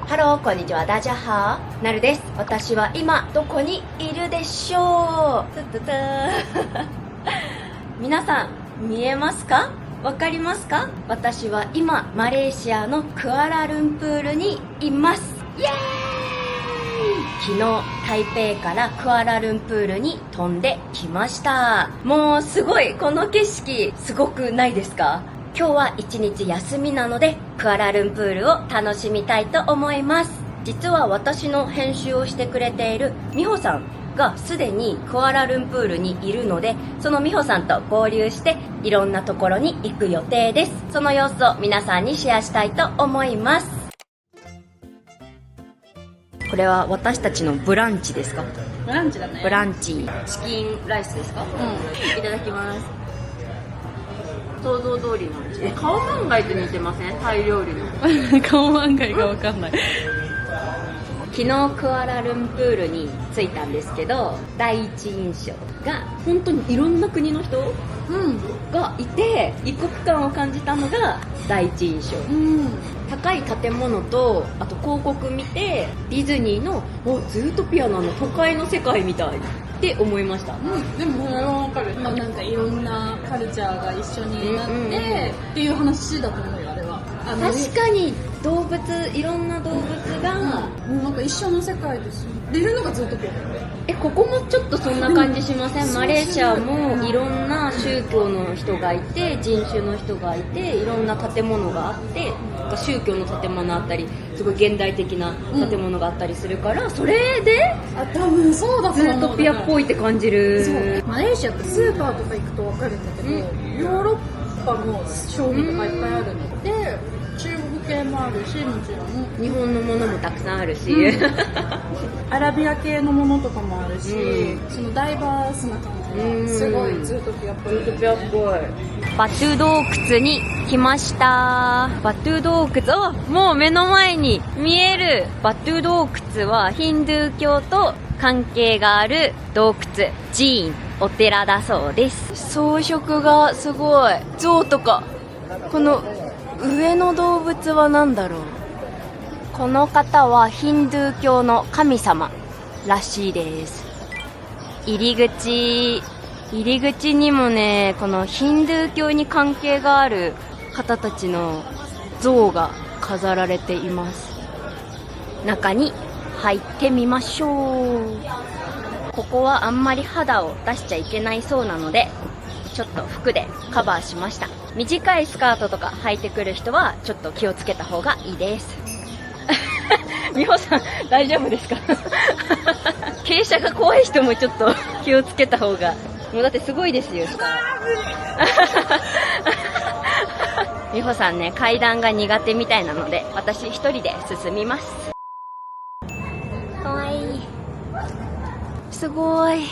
ハロー、こんにちは、大家好、なるです。私は今どこにいるでしょう。皆さん見えますか？わかりますか？私は今マレーシアのクアラルンプールにいます。イエーイ！昨日台北からクアラルンプールに飛んできました。もうすごい、この景色すごくないですか？今日は一日休みなのでクアラルンプールを楽しみたいと思います。実は私の編集をしてくれている美穂さんがすでにクアラルンプールにいるので、その美穂さんと合流していろんなところに行く予定です。その様子を皆さんにシェアしたいと思います。これは私たちのブランチですか？ブランチだね。ブランチチキンライスですか？いただきます。想像通りの味。カオマンガイと似てません？タイ料理のカオマンガイがわかんない。昨日クアラルンプールに着いたんですけど、第一印象が本当にいろんな国の人がいて異国感を感じたのが第一印象。高い建物と、あと広告見てディズニーのズートピアの都会の世界みたいって思いました。でもそれはわかる。なんかいろんなカルチャーが一緒になってっていう話だと思うよ、あれは。確かに動物、いろんな動物が、なんか一緒の世界ですよ。出るのがずっとこう。ここもちょっとそんな感じしません？マレーシアもいろんな宗教の人がいて、人種の人がいて、いろんな建物があって、宗教の建物あったり、すごい現代的な建物があったりするから、それで多分そうだと思う。ズートピアっぽいって感じる。そう。マレーシアってスーパーとか行くと分かるんだけど、ヨーロッパの商品とかいっぱいあるので、中国系もあるし、もちろん日本のものもたくさんあるし、アラビア系のものとかもあるし、そのダイバースな感じがすごいズートピアっぽい。ズートピアっぽい。バトゥ洞窟に来ました。バトゥ洞窟、もう目の前に見える。バトゥ洞窟はヒンドゥー教と関係がある洞窟、寺院、お寺だそうです。装飾がすごい。象とか、この上の動物は何だろう。この方はヒンドゥー教の神様らしいです。入り口にもね、このヒンドゥー教に関係がある方たちの像が飾られています。中に入ってみましょう。ここはあんまり肌を出しちゃいけないそうなので、ちょっと服でカバーしました。短いスカートとか履いてくる人はちょっと気をつけた方がいいです。美穂さん大丈夫ですか？傾斜が怖い人もちょっと気をつけた方が。もうだってすごいですよ。美穂さんね、階段が苦手みたいなので私一人で進みます。かわいい。すごい。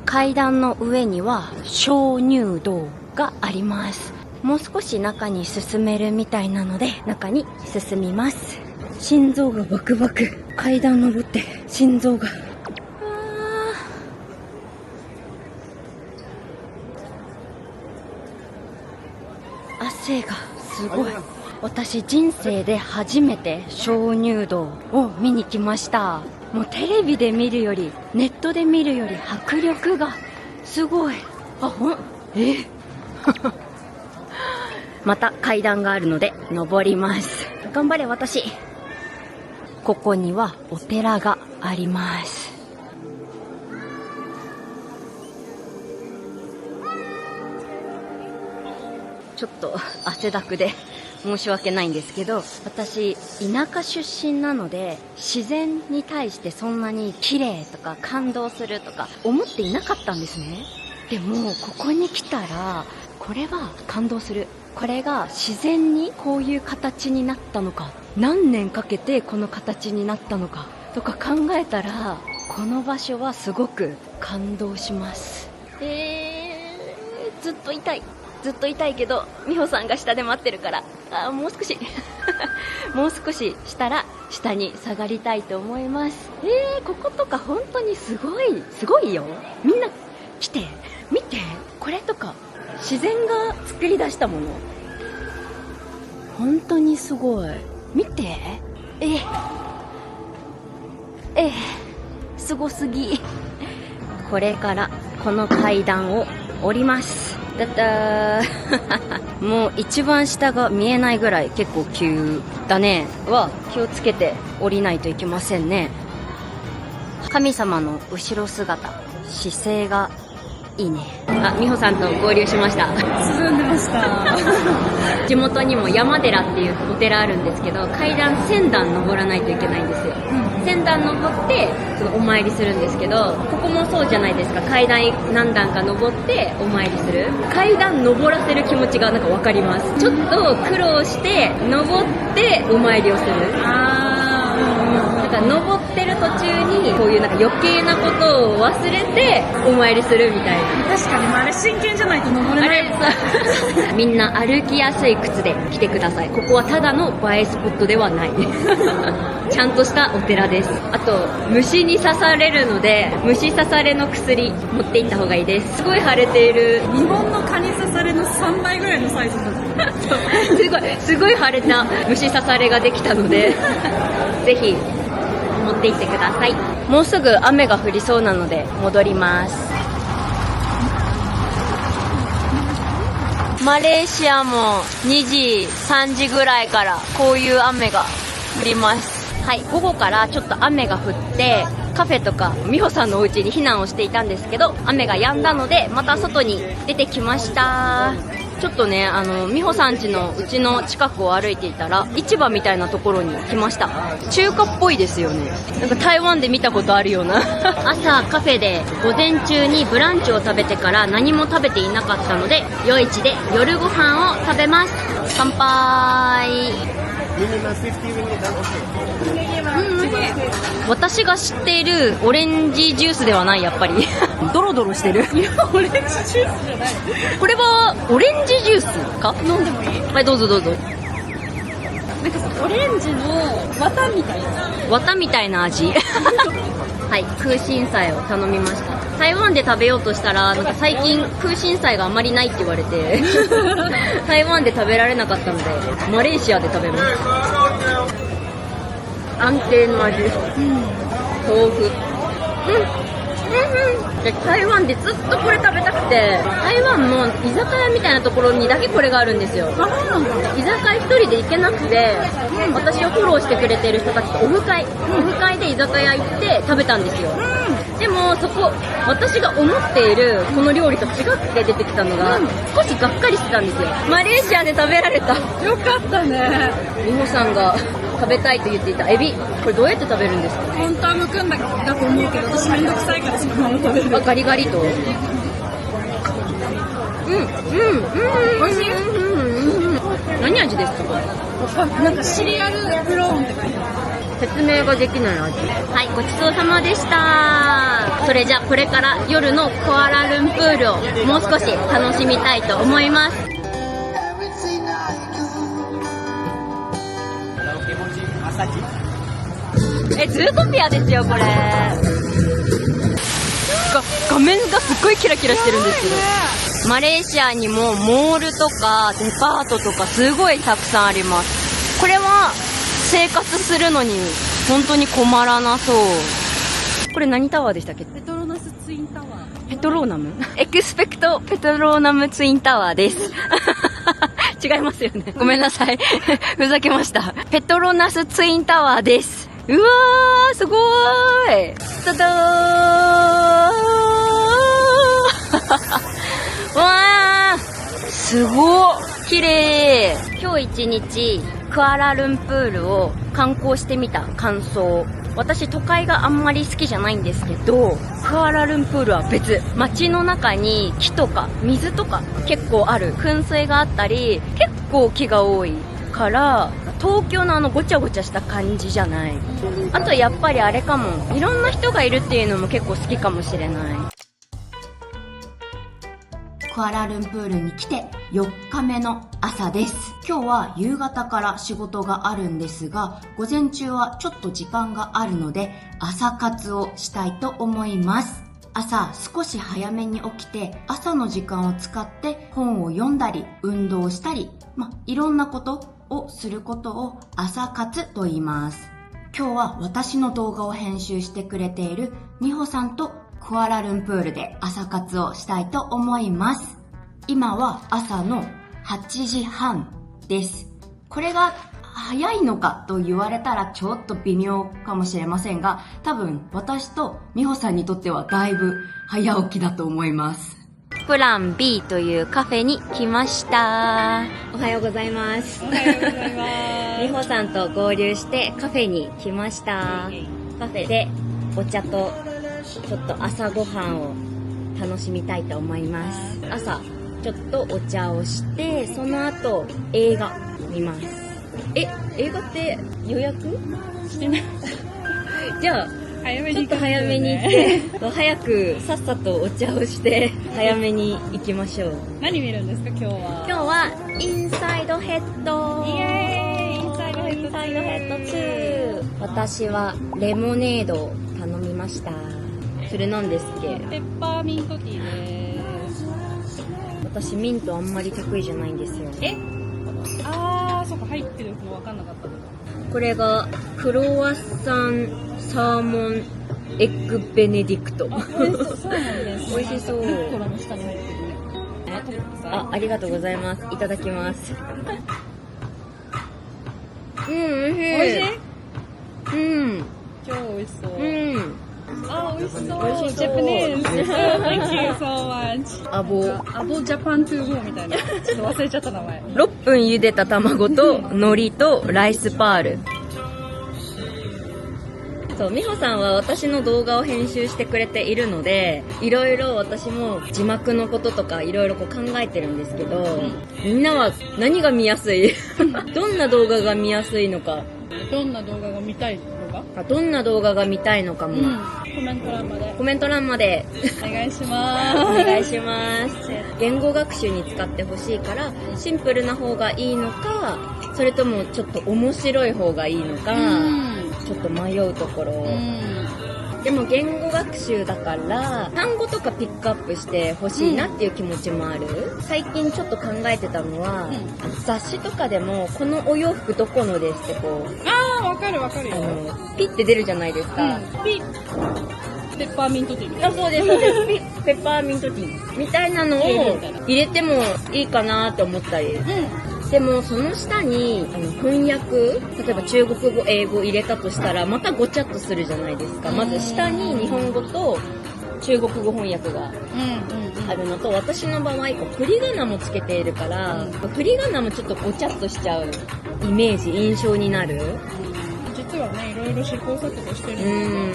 階段の上には鍾乳洞があります。もう少し中に進めるみたいなので中に進みます。心臓がバクバク。階段登って心臓が、汗がすごい。私人生で初めて鍾乳洞を見に来ました。もうテレビで見るよりネットで見るより迫力がすごい。また階段があるので登ります。頑張れ私。ここにはお寺があります。ちょっと汗だくで申し訳ないんですけど、私田舎出身なので自然に対してそんなに綺麗とか感動するとか思っていなかったんですね。でもここに来たらこれは感動する。これが自然にこういう形になったのか、何年かけてこの形になったのかとか考えたら、この場所はすごく感動します。ずっといたい。ずっといたいけど美穂さんが下で待ってるから、もう少しもう少ししたら下に下がりたいと思います。こことか本当にすごいよ。みんな来て見て。これとか自然が作り出したもの、本当にすごい。見て、すごすぎ。これからこの階段を降ります。だったーもう一番下が見えないぐらい結構急だね。気をつけて降りないといけませんね。神様の後ろ姿、姿勢がいいね。美穂さんと合流しました。進んでました。地元にも山寺っていうお寺あるんですけど、階段1000段登らないといけないんですよ。1000段登ってそのお参りするんですけど、ここもそうじゃないですか。階段何段か登ってお参りする。階段登らせる気持ちがなんかわかります。ちょっと苦労して登ってお参りをする。なんか登ってる途中にこういうなんか余計なことを忘れてお参りするみたいな。確かに、あれ真剣じゃないと登れない。みんな歩きやすい靴で来てください。ここはただの映えスポットではないちゃんとしたお寺です。あと虫に刺されるので、虫刺されの薬持って行った方がいいです。すごい腫れている。日本の蚊に刺されの3倍ぐらいのサイズだすごい腫れた虫刺されができたのでぜひ持って行ってください。もうすぐ雨が降りそうなので戻ります。マレーシアも2時3時ぐらいからこういう雨が降ります。はい、午後からちょっと雨が降ってカフェとか美穂さんのお家に避難をしていたんですけど、雨が止んだのでまた外に出てきました。ちょっとね、美穂さん家のうちの近くを歩いていたら市場みたいなところに来ました。中華っぽいですよね。なんか台湾で見たことあるような朝カフェで午前中にブランチを食べてから何も食べていなかったので、夜市で夜ご飯を食べます。乾杯。私が知っているオレンジジュースではない、やっぱりドロドロしてる。いや、オレンジジュースじゃない。これはオレンジジュースか。飲んでもいい？はい、どうぞどうぞ。なんかさ、オレンジの綿みたいな綿みたいな味はい、空心菜を頼みました。台湾で食べようとしたら、なんか最近空心菜があまりないって言われて台湾で食べられなかったのでマレーシアで食べます。安定の味。豆腐。で台湾でずっとこれ食べたくて、台湾の居酒屋みたいなところにだけこれがあるんですよ。居酒屋一人で行けなくて、私をフォローしてくれてる人たちとオフ会で居酒屋行って食べたんですよ。でもそこ、私が思っているこの料理と違って出てきたのが、少しがっかりしてたんですよ。マレーシアで食べられた。よかったね。美穂さんが食べたいと言っていたエビ、これどうやって食べるんですか？本当は剥くんだと思うけど、私めんどくさいからそのまま食べる。ガリガリと。美味しい。何味ですか？なんかシリアルブローンって書いてある。説明ができない味。はい、ごちそうさまでした。それじゃこれから夜のクアラルンプールをもう少し楽しみたいと思います。ズートピアですよ、これ。画面がすっごいキラキラしてるんですけど、マレーシアにもモールとかデパートとかすごいたくさんあります。これは生活するのに本当に困らなそう。これ何タワーでしたっけ？ペトロナスツインタワー。ペトローナムエクスペクトペトローナムツインタワーです違いますよね。ごめんなさいふざけました。ペトロナスツインタワーです。うわー、すごーい。ただーわー、すごー、綺麗。今日一日クアラルンプールを観光してみた感想。私都会があんまり好きじゃないんですけど、クアラルンプールは別。街の中に木とか水とか結構ある。噴水があったり結構木が多いから、東京のごちゃごちゃした感じじゃない。あとやっぱりあれかも、いろんな人がいるっていうのも結構好きかもしれない。クアラルンプールに来て4日目の朝です。今日は夕方から仕事があるんですが、午前中はちょっと時間があるので朝活をしたいと思います。朝少し早めに起きて、朝の時間を使って本を読んだり運動したり、いろんなことをすることを朝活と言います。今日は私の動画を編集してくれている美穂さんとクアラルンプールで朝活をしたいと思います。今は朝の8時半です。これが早いのかと言われたらちょっと微妙かもしれませんが、多分私と美穂さんにとってはだいぶ早起きだと思います。プラン B というカフェに来ました。おはようございます。おはようございます。美穂さんと合流してカフェに来ました。カフェでお茶とちょっと朝ごはんを楽しみたいと思います。朝ちょっとお茶をして、その後映画見ます。映画って予約してない。じゃあちょっと早めに行って早くさっさとお茶をして早めに行きましょう。何見るんですか今日は？今日はインサイドヘッド。イエーイ、インサイドヘッドインサイドヘッド2。私はレモネードを頼みました。それなんですっけ？ペッパーミントティーです。私ミントあんまり得意じゃないんですよ。そっか、入ってるの分かんなかった。これがクロワッサンサーモンエッグベネディクト。美味しそうなんです。美味しそう。ルッコラの下に入ってるね。ありがとうございます。いただきます。美味しい。美味しい？超美味しそう。美味しそう。美味しそう。Japanese. Thank you so much. アボジャパントゥーゴーみたいな。ちょっと忘れちゃった名前。6分茹でた卵と海苔とライスパール。そう、美穂さんは私の動画を編集してくれているので、いろいろ私も字幕のこととかいろいろ考えてるんですけど、みんなは何が見やすいどんな動画が見やすいのか。どんな動画が見たいのか？どんな動画が見たいのかも。コメント欄まで。コメント欄まで。お願いします。お願いします。言語学習に使ってほしいから、シンプルな方がいいのか、それともちょっと面白い方がいいのか、ちょっと迷うところ。でも言語学習だから単語とかピックアップしてほしいなっていう気持ちもある。最近ちょっと考えてたのは、雑誌とかでもこのお洋服どこのですってこう、わかるよ。ピッて出るじゃないですか。ピッペッパーミントティー。そうですそうですペッパーミントティーみたいなのを入れてもいいかなって思ったり。でもその下に翻訳、例えば中国語英語入れたとしたらまたごちゃっとするじゃないですか。まず下に日本語と中国語翻訳があるのと、私の場合振り仮名もつけているから、振り仮名もちょっとごちゃっとしちゃうイメージ、印象になる。実はね、いろいろ試行錯誤してる。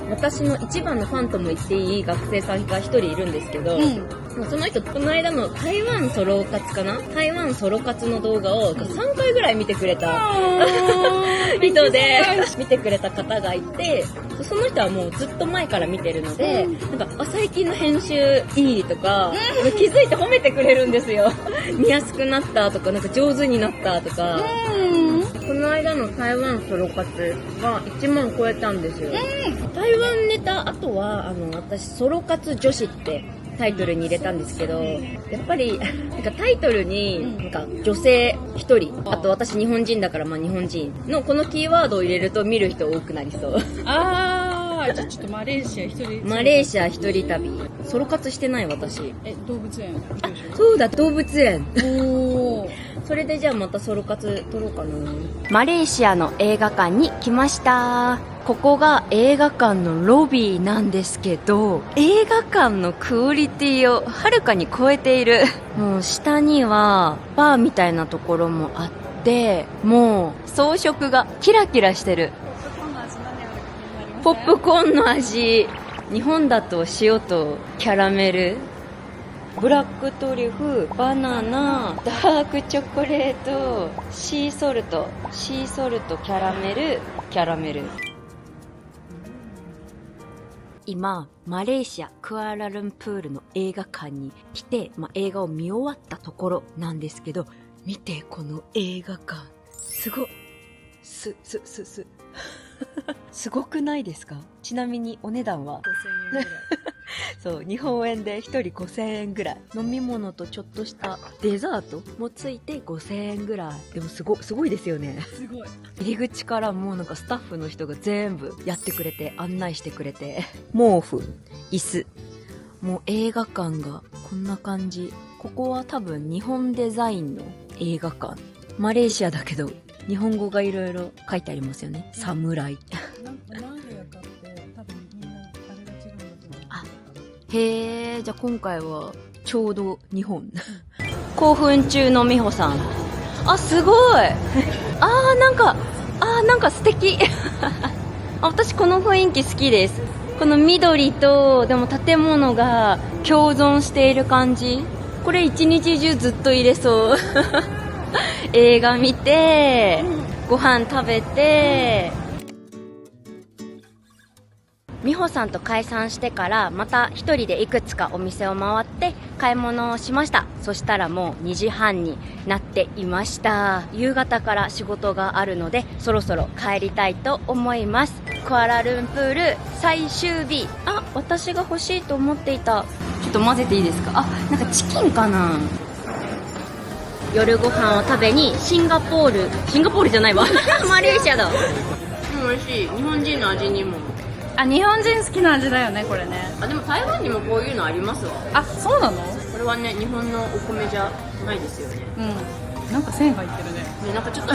私の一番のファンとも言っていい学生さんが一人いるんですけど、その人、この間の台湾ソロ活かな？台湾ソロ活の動画を3回ぐらい見てくれた人で、見てくれた方がいて、その人はもうずっと前から見てるので、なんか、最近の編集いいとか、気づいて褒めてくれるんですよ。見やすくなったとか、なんか上手になったとか。この間の台湾ソロ活が1万超えたんですよ。台湾ネタ、あとは、私、ソロ活女子ってタイトルに入れたんですけど、やっぱり、なんかタイトルに、なんか女性1人、あと私日本人だから日本人のこのキーワードを入れると見る人多くなりそう。じゃあちょっとマレーシア一人旅。ソロ活してない私。動物園。そうだ、動物園。それでじゃあまたソロ活撮ろうかな。マレーシアの映画館に来ました。ここが映画館のロビーなんですけど、映画館のクオリティをはるかに超えている。もう下にはバーみたいなところもあって、もう装飾がキラキラしてる。ポップコーンの味。日本だと塩とキャラメル、ブラックトリュフ、バナナ、ダークチョコレート、シーソルト、キャラメル。今、マレーシア、クアラルンプールの映画館に来て、映画を見終わったところなんですけど、見て、この映画館。すごっ。すごくないですか？ちなみにお値段は5000円ぐらい。そう、日本円で1人5000円ぐらい。飲み物とちょっとしたデザートもついて5000円ぐらい。でもすごいですよね。すごい。入り口からもうなんかスタッフの人が全部やってくれて、案内してくれて。毛布、椅子。もう映画館がこんな感じ。ここは多分日本デザインの映画館。マレーシアだけど、日本語がいろいろ書いてありますよね。侍。なんか何部屋かって多分みんなあれが違うんだと思う。あ、へー、じゃあ今回はちょうど日本。興奮中の美穂さん。あ、すごい。なんか素敵。私この雰囲気好きです。この緑と、でも建物が共存している感じ。これ一日中ずっと入れそう。映画見て、ご飯食べて、美穂さんと解散してからまた一人でいくつかお店を回って買い物をしました。そしたらもう2時半になっていました。夕方から仕事があるのでそろそろ帰りたいと思います。クアラルンプール最終日。あ、私が欲しいと思っていた。ちょっと混ぜていいですか？あ、なんかチキンかな。夜ご飯を食べにシンガポールじゃないわ。マレーシアだ。美味しい。日本人の味にも。あ、日本人好きな味だよね、これね。あ、でも台湾にもこういうのありますわ。あ、そうなの？これはね、日本のお米じゃないですよね。うん。なんか線入ってるね。ね、なんかちょっと